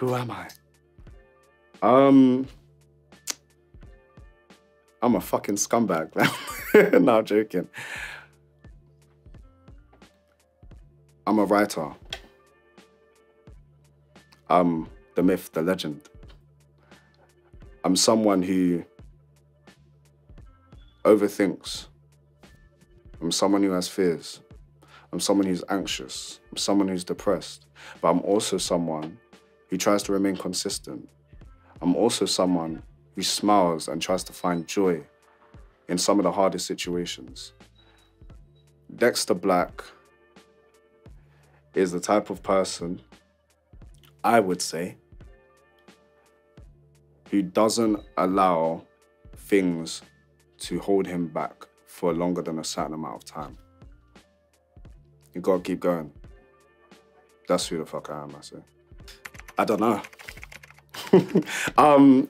Who am I? I'm a fucking scumbag, man. No, I'm joking. I'm a writer. I'm the myth, the legend. I'm someone who overthinks. I'm someone who has fears. I'm someone who's anxious. I'm someone who's depressed. But I'm also someone who tries to remain consistent. I'm also someone who smiles and tries to find joy in some of the hardest situations. Dexter Black is the type of person, I would say, who doesn't allow things to hold him back for longer than a certain amount of time. You gotta keep going. That's who the fuck I am, I say. I don't know.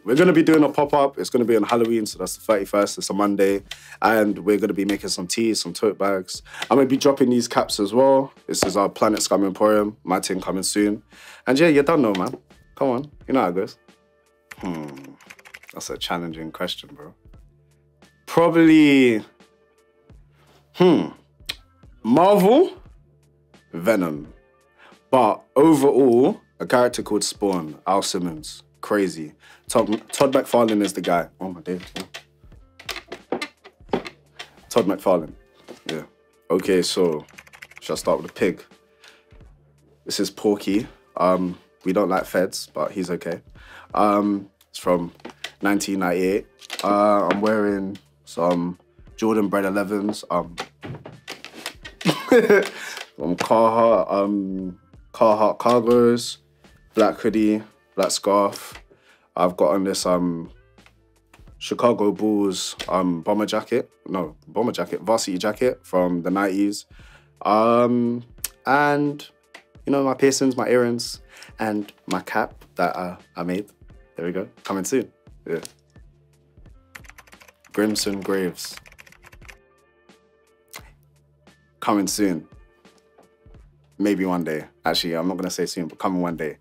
We're gonna be doing a pop-up. It's gonna be on Halloween, so that's the 31st, it's a Monday. And we're gonna be making some teas, some tote bags. I'm gonna be dropping these caps as well. This is our Planet Scum Emporium, my thing coming soon. And yeah, you don't know, man. Come on, you know how it goes. That's a challenging question, bro. Probably, Marvel, Venom. But overall, a character called Spawn, Al Simmons. Crazy. Todd McFarlane is the guy. Oh my days. Todd McFarlane. Yeah. Okay, so shall I start with the pig? This is Porky. We don't like feds, but he's okay. It's from 1998. I'm wearing some Jordan Bread 11s. From Carhartt cargos, black hoodie, black scarf. I've got on this Chicago Bulls bomber jacket. No, bomber jacket, varsity jacket from the 90s. And, you know, my piercings, my earrings, and my cap that I made. There we go, coming soon, yeah. Grimson Graves. Coming soon. Maybe one day. Actually, I'm not gonna say soon, but coming one day.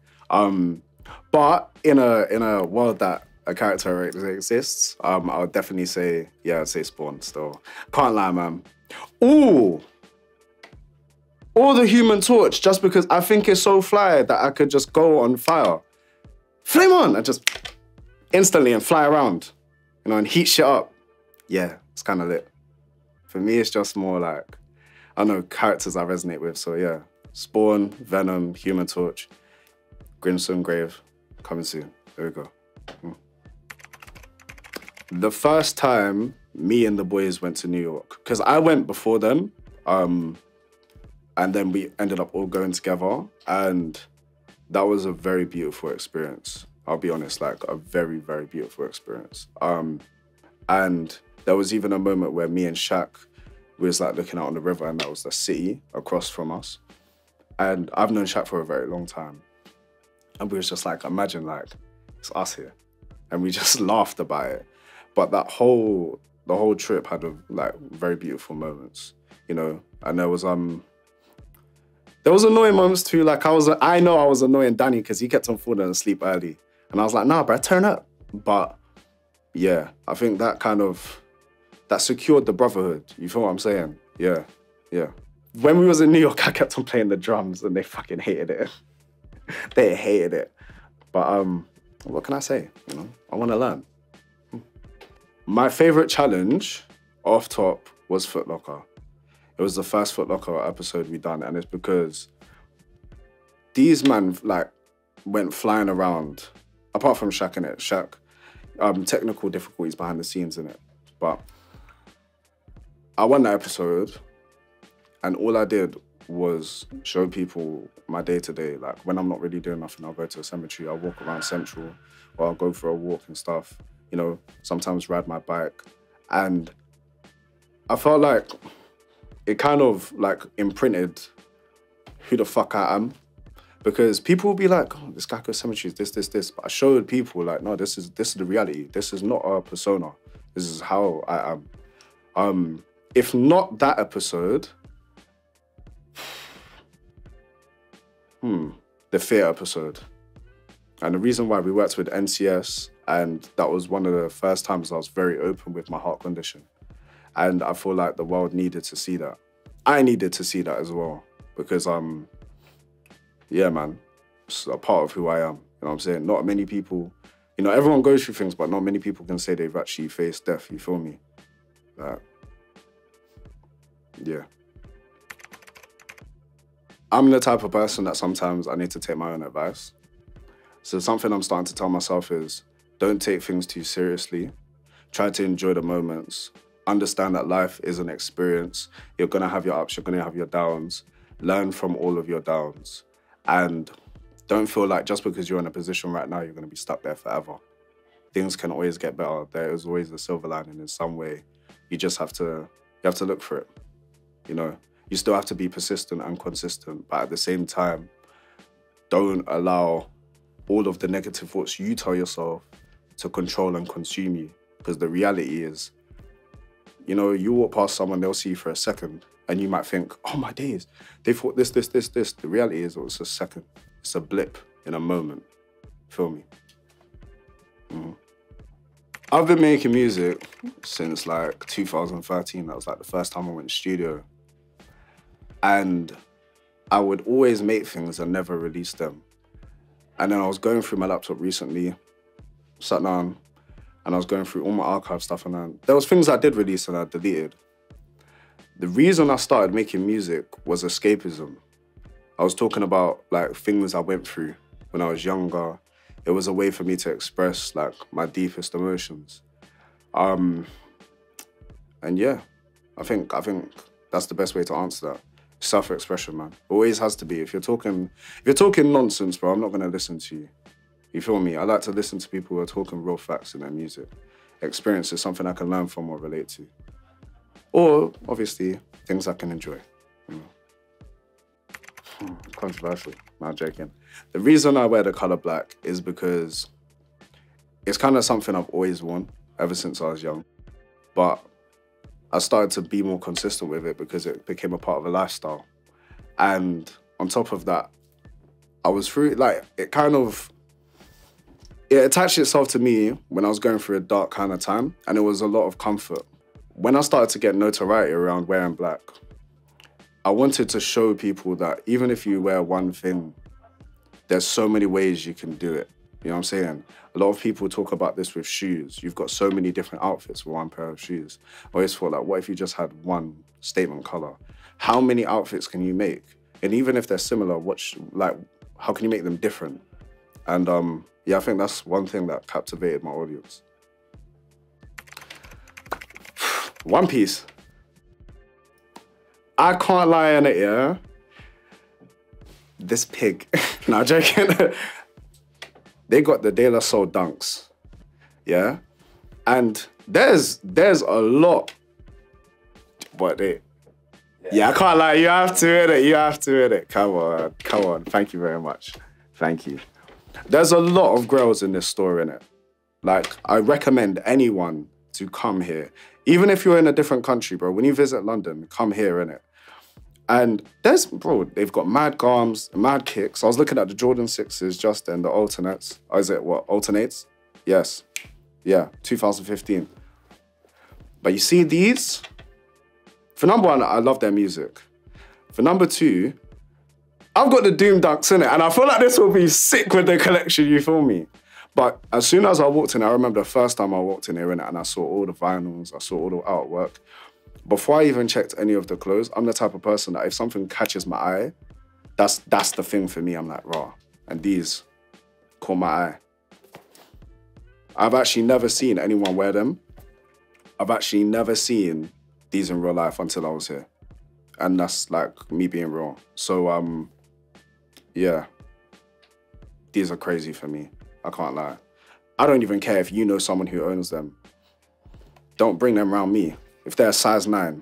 But in a world that a character exists, I would definitely say, yeah, I'd say Spawn still. Can't lie, man. Ooh! Or the Human Torch, just because I think it's so fly that I could just go on fire. Flame on! And just instantly and fly around, you know, and heat shit up. Yeah, it's kind of lit. For me, it's just more like, I don't know, characters I resonate with, so yeah. Spawn, Venom, Human Torch, Grimson Grave, coming soon. There we go. The first time me and the boys went to New York, because I went before them, and then we ended up all going together, and that was a very beautiful experience. I'll be honest, like a very, very beautiful experience. And there was even a moment where me and Shaq was like looking out on the river, and that was the city across from us. And I've known Shaq for a very long time. And we was just like, imagine like, it's us here. And we just laughed about it. But the whole trip had like very beautiful moments, you know? And there was annoying moments too. Like I know I was annoying Danny because he kept on falling asleep early. And I was like, nah, bro, turn up. But yeah, I think that secured the brotherhood. You feel what I'm saying? Yeah, yeah. When we was in New York, I kept on playing the drums and they fucking hated it. They hated it. But what can I say? You know, I want to learn. My favorite challenge off top was Foot Locker. It was the first Foot Locker episode we done, and it's because these men like went flying around. Apart from Shaq in it, Shaq, technical difficulties behind the scenes in it. But I won that episode, and all I did was show people my day-to-day. Like when I'm not really doing nothing, I'll go to a cemetery, I'll walk around Central, or I'll go for a walk and stuff. You know, sometimes ride my bike. And I felt like it kind of like imprinted who the fuck I am. Because people will be like, oh, this guy goes cemeteries, this. But I showed people like, no, this is the reality. This is not a persona. This is how I am. If not that episode, the fear episode. And the reason why we worked with NCS, and that was one of the first times I was very open with my heart condition. And I feel like the world needed to see that. I needed to see that as well, because yeah, man, it's a part of who I am. You know what I'm saying? Not many people, you know, everyone goes through things, but not many people can say they've actually faced death, you feel me? Yeah. I'm the type of person that sometimes I need to take my own advice. So something I'm starting to tell myself is, don't take things too seriously. Try to enjoy the moments. Understand that life is an experience. You're gonna have your ups, you're gonna have your downs. Learn from all of your downs. And don't feel like just because you're in a position right now, you're gonna be stuck there forever. Things can always get better. There is always a silver lining in some way. You just have to look for it, you know? You still have to be persistent and consistent, but at the same time, don't allow all of the negative thoughts you tell yourself to control and consume you. Because the reality is, you know, you walk past someone, they'll see you for a second, and you might think, oh my days, they thought this. The reality is, it's a second. It's a blip in a moment. Feel me? I've been making music since like 2013. That was like the first time I went to studio. And I would always make things and never release them. And then I was going through my laptop recently, sat down, and I was going through all my archive stuff, and then there was things I did release and I deleted. The reason I started making music was escapism. I was talking about like things I went through when I was younger. It was a way for me to express like my deepest emotions. And yeah, I think that's the best way to answer that. Self-expression, man. Always has to be. If you're talking nonsense, bro, I'm not gonna listen to you. You feel me? I like to listen to people who are talking real facts in their music. Experience is something I can learn from or relate to. Or, obviously, things I can enjoy. You know? Controversial, not joking. The reason I wear the color black is because it's kind of something I've always worn ever since I was young. But I started to be more consistent with it because it became a part of a lifestyle. And on top of that, I was through, like, it attached itself to me when I was going through a dark kind of time, and it was a lot of comfort. When I started to get notoriety around wearing black, I wanted to show people that even if you wear one thing, there's so many ways you can do it. You know what I'm saying? A lot of people talk about this with shoes. You've got so many different outfits for one pair of shoes. I always thought, like, what if you just had one statement color? How many outfits can you make? And even if they're similar, how can you make them different? And yeah, I think that's one thing that captivated my audience. One Piece. I can't lie on it, yeah? This pig. No, I'm joking. They got the De La Soul dunks, yeah? And there's a lot, but yeah, I can't lie, you have to hit it, Come on, thank you very much, thank you. There's a lot of grails in this store, innit? Like, I recommend anyone to come here. Even if you're in a different country, bro, when you visit London, come here, innit? And they've got mad garms, mad kicks. I was looking at the Jordan 6s just then, the alternates. Oh, is it what, alternates? Yes. Yeah, 2015. But you see these? For number one, I love their music. For number two, I've got the Doom Dunks in it, and I feel like this will be sick with the collection, you feel me? But as soon as I walked in, I remember the first time I walked in here, innit, and I saw all the vinyls, I saw all the artwork. Before I even checked any of the clothes, I'm the type of person that if something catches my eye, that's the thing for me. I'm like, raw. And these caught my eye. I've actually never seen anyone wear them. I've actually never seen these in real life until I was here. And that's like me being real. So, yeah, these are crazy for me. I can't lie. I don't even care if you know someone who owns them. Don't bring them around me. If they're a size 9,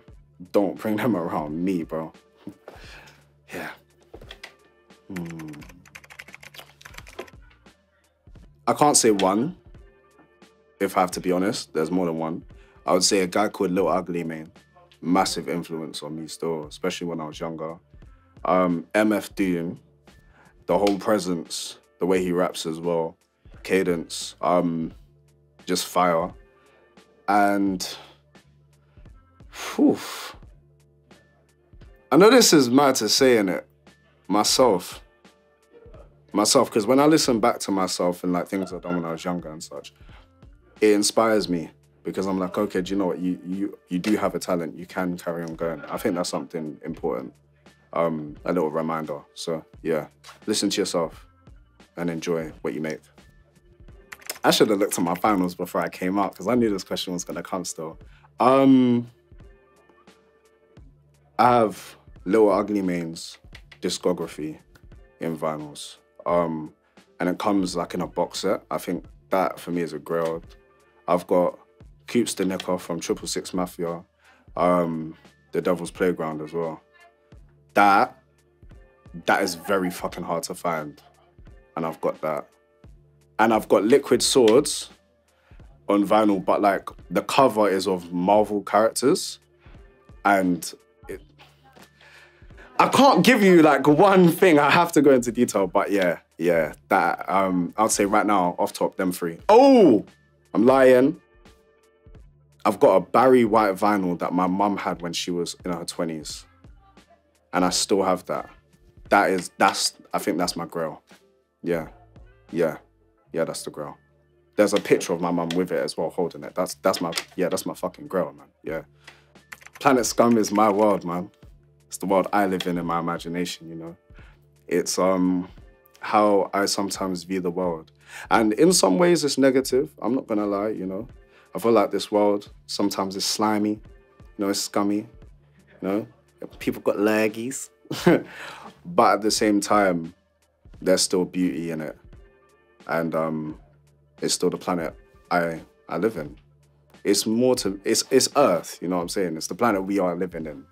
don't bring them around me, bro. Yeah. I can't say one, if I have to be honest. There's more than one. I would say a guy called Lil Ugly, man. Massive influence on me still, especially when I was younger. MF Doom, the whole presence, the way he raps as well, cadence, just fire. And, whew, I know this is mad to say, innit? Myself, because when I listen back to myself and like things I've done when I was younger and such, it inspires me because I'm like, okay, do you know what? You do have a talent. You can carry on going. I think that's something important. A little reminder. So yeah, listen to yourself and enjoy what you make. I should have looked at my finals before I came out because I knew this question was gonna come still. I have Little Ugly Mane's discography in vinyls. And it comes like in a box set. I think that for me is a grail. I've got Coops the Nicker from 666 Mafia, The Devil's Playground as well. That is very fucking hard to find. And I've got that. And I've got Liquid Swords on vinyl, but like the cover is of Marvel characters. And I can't give you like one thing. I have to go into detail, but yeah, that, I'd say right now, off top, them three. Oh, I'm lying. I've got a Barry White vinyl that my mum had when she was in her 20s. And I still have that. I think that's my grail. Yeah, that's the grail. There's a picture of my mum with it as well, holding it. That's my fucking grail, man, yeah. Planet Scum is my world, man. It's the world I live in my imagination, you know? It's how I sometimes view the world. And in some ways it's negative, I'm not gonna lie, you know? I feel like this world sometimes is slimy, you know, it's scummy, you know? People got leggies. But at the same time, there's still beauty in it. And it's still the planet I live in. It's more to, it's Earth, you know what I'm saying? It's the planet we are living in.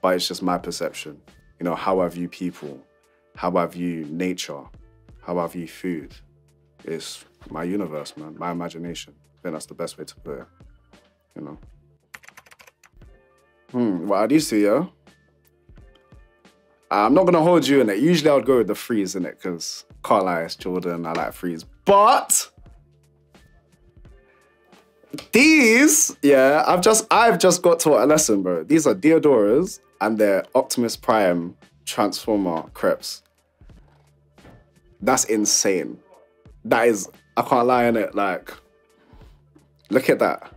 But it's just my perception. You know, how I view people, how I view nature, how I view food. It's my universe, man, my imagination. I think that's the best way to put it, you know? What are these two, yeah? I'm not gonna hold you in it. Usually I would go with the threes in it, because can't lie, it's Jordan, I like threes. But these, yeah, I've just got taught a lesson, bro. These are Deodoras and they're Optimus Prime Transformer crepes. That's insane. That is, I can't lie in it. Like, look at that.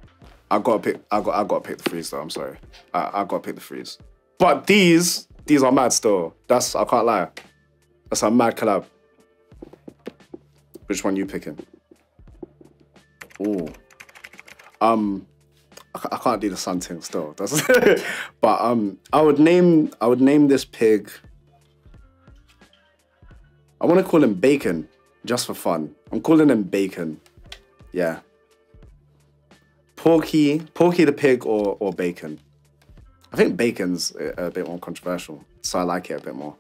I gotta pick the threes though, I'm sorry. I gotta pick the threes. But these are mad still. I can't lie. That's a mad collab. Which one you picking? Ooh. I can't do the sun thing still. That's but I would name this pig. I want to call him Bacon, just for fun. I'm calling him Bacon. Yeah. Porky the pig or Bacon. I think Bacon's a bit more controversial, so I like it a bit more.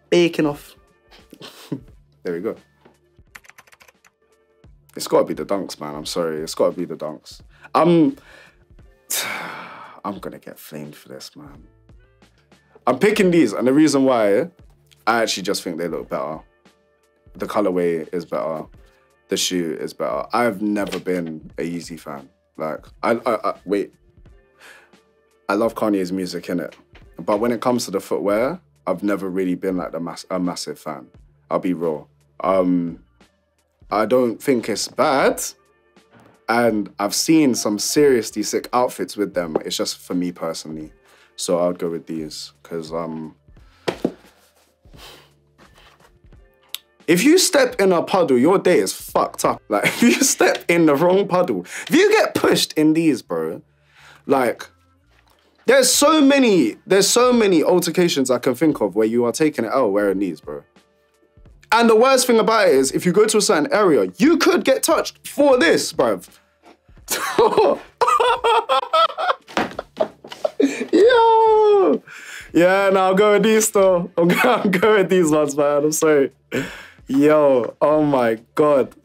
Bacon off. There we go. It's got to be the dunks, man. I'm sorry. It's got to be the dunks. I'm gonna get flamed for this, man. I'm picking these, and the reason why, I actually just think they look better. The colorway is better. The shoe is better. I've never been a Yeezy fan. Like, wait. I love Kanye's music, innit? But when it comes to the footwear, I've never really been like a massive fan. I'll be real. I don't think it's bad. And I've seen some seriously sick outfits with them. It's just for me personally. So I'd go with these, because if you step in a puddle, your day is fucked up. Like, if you step in the wrong puddle, if you get pushed in these, bro, like, there's so many altercations I can think of where you are taking it out wearing these, bro. And the worst thing about it is, if you go to a certain area, you could get touched for this, bruv. Yo! Yeah, no, I'll go with these though. I'm going with these ones, man. I'm sorry. Yo, oh my God.